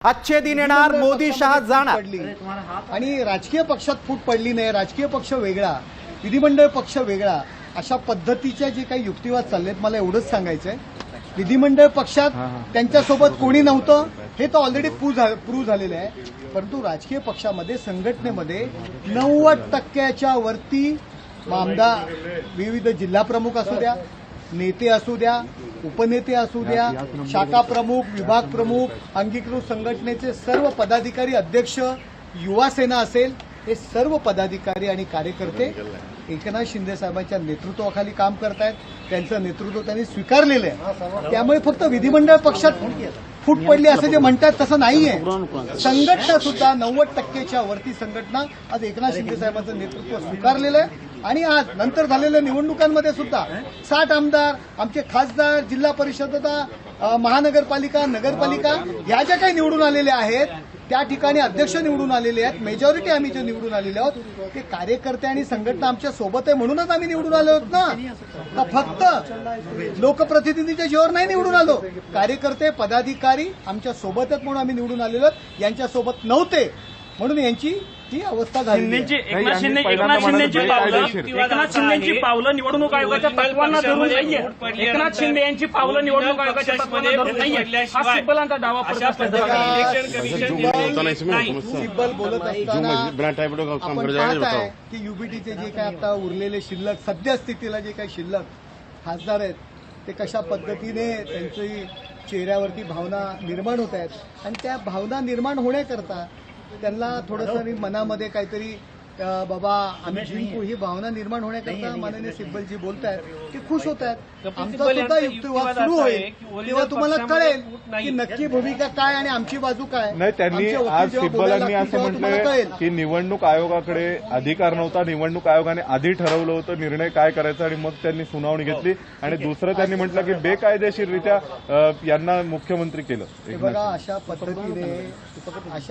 अच्छे दिन येणार, मोदी शहा जाणार आणि राजकीय पक्षात फूट पडली नाही. राजकीय पक्ष वेगळा, विधिमंडळ पक्ष वेगळा, अशा पद्धतीच्या जे काही युक्तिवाद चाललेत, मला एवढंच सांगायचंय. विधिमंडळ पक्षात त्यांच्यासोबत कोणी नव्हतं हे तर ऑलरेडी प्रूव्ह झालेलं आहे. परंतु राजकीय पक्षामध्ये, संघटनेमध्ये 90% वरती आमदार, विविध जिल्हा प्रमुख असू द्या, नेते असू द्या, उपनेते असू द्या, शाखा प्रमुख, विभाग प्रमुख, अंगीकृत संघटनेचे सर्व पदाधिकारी, अध्यक्ष, युवा सेना असेल, हे सर्व पदाधिकारी आणि कार्यकर्ते एकनाथ शिंदे साहेबांच्या नेतृत्वाखाली काम करतायत. त्यांचं नेतृत्व त्यांनी स्वीकारलेलं आहे. त्यामुळे फक्त विधिमंडळ पक्षात फूट पडली असं जे म्हणतात तसं नाहीये. संघटना सुद्धा 90%च्या वरती संघटना आज एकनाथ शिंदे साहेबांचं नेतृत्व स्वीकारलेलं आहे. आणि आज नंतर झालेल्या निवडणुकांमध्ये सुद्धा 60 आमदार, आमचे खासदार, जिल्हा परिषद, महानगरपालिका, नगरपालिका ह्या ज्या काही निवडून आलेल्या आहेत, त्या ठिकाणी अध्यक्ष निवडून आलेले आहेत. मेजॉरिटी आम्ही जे निवडून आलेले आहोत ते कार्यकर्ते आणि संघटना आमच्या सोबत आहे म्हणूनच आम्ही निवडून आलो आहोत ना. फक्त लोकप्रतिनिधीच्या जीवावर नाही निवडून आलो. कार्यकर्ते, पदाधिकारी आमच्या सोबत आहेत म्हणून आम्ही निवडून आलेलो आहोत. यांच्यासोबत नव्हते म्हणून यांची ही अवस्था झाली. एकनाथ शिंदेची पावलं निवडणूक आयोगाच्या तत्वांना धरून नाहीये. एकनाथ शिंदे यांची पावलं निवडणूक आयोगाच्या तत्वांना धरून नाहीये. हा सिब्बलांचा दावा सिब्बल बोलत असताना आपण पाहत आहे की युबीटीचे जे काही आता उरलेले शिल्लक, सद्यस्थितीला जे काही शिल्लक खासदार आहेत ते कशा पद्धतीने त्यांची चेहऱ्यावरती भावना निर्माण होत आहेत. आणि त्या भावना निर्माण होण्याकरता त्यांना थोडंसं मनामध्ये काहीतरी बाबा आम्ही जिंकू ही भावना निर्माण होण्याकरता माननीय सिब्बलजी बोलतायत, ते खुश होत आहेत. आमचा सुद्धा युक्तिवाद सुरू होईल तेव्हा तुम्हाला कळेल की नक्की भूमिका काय आणि आमची बाजू काय. नाही, त्यांनी आज सिब्बलांनी असं म्हटलंय की निवडणूक आयोगाकडे अधिकार नव्हता, निवडणूक आयोगाने आधी ठरवलं होतं निर्णय काय करायचा आणि मग त्यांनी सुनावणी घेतली. आणि दुसरं त्यांनी म्हटलं की बेकायदेशीररित्या यांना मुख्यमंत्री केलं. बघा, अशा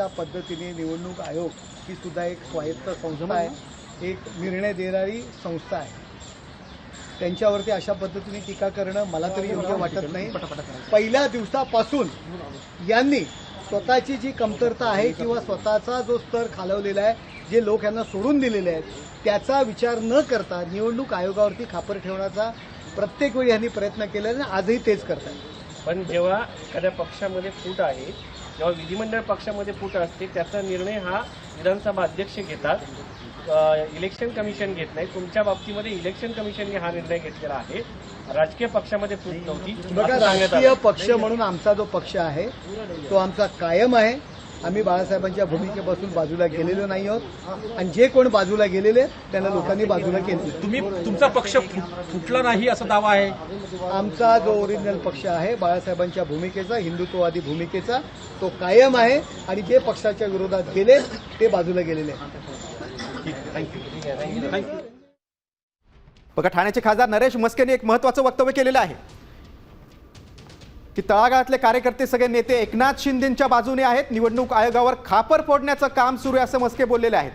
पद्धतीने निवडणूक आयोग ही सुद्धा एक स्वायत्त संस्था आहे, एक निर्णय देणारी संस्था आहे. त्यांच्यावरती अशा पद्धतीने टीका करणं मला तरी योग्य वाटत नाही. पहिल्या दिवसापासून यांनी स्वतःची जी कमतरता आहे किंवा स्वतःचा जो स्तर खालवलेला आहे, जे लोक यांना सोडून दिलेले आहेत, त्याचा विचार न करता निवडणूक आयोगावरती खापर ठेवण्याचा प्रत्येक वेळी यांनी प्रयत्न केला आणि आजही तेच करतात. पण जेव्हा एखाद्या पक्षामध्ये फूट आहे, जेव्हा विधिमंडळ पक्षामध्ये फूट असते, त्याचा निर्णय हा विधानसभा अध्यक्ष घेतात, इलेक्शन कमिशन घेत नाही. तुमच्या बाबतीमध्ये इलेक्शन कमिशनने हा निर्णय घेतलेला आहे. राजकीय पक्षामध्ये फूट नव्हती. बघा, राजकीय पक्ष म्हणून आमचा जो पक्ष आहे तो आमचा कायम आहे. आम्ही बाळासाहेबांच्या भूमिकेपासून बाजूला गेलेलो नाही आहोत आणि जे कोण बाजूला गेलेले त्यांना लोकांनी बाजूला केले. तुमचा पक्ष फुटला नाही असा दावा आहे. आमचा जो ओरिजिनल पक्ष आहे बाळासाहेबांच्या भूमिकेचा, हिंदुत्ववादी भूमिकेचा, तो कायम आहे आणि जे पक्षाच्या विरोधात गेले ते बाजूला गेलेले. बघा, ठाण्याचे खासदार नरेश म्हस्केने एक महत्त्वाचं वक्तव्य केलेलं आहे की तळागाळातले कार्यकर्ते, सगळे नेते एकनाथ शिंदेंच्या बाजूने आहेत. निवडणूक आयोगावर खापर फोडण्याचं काम सुरू आहे असं म्हस्के बोललेले आहेत.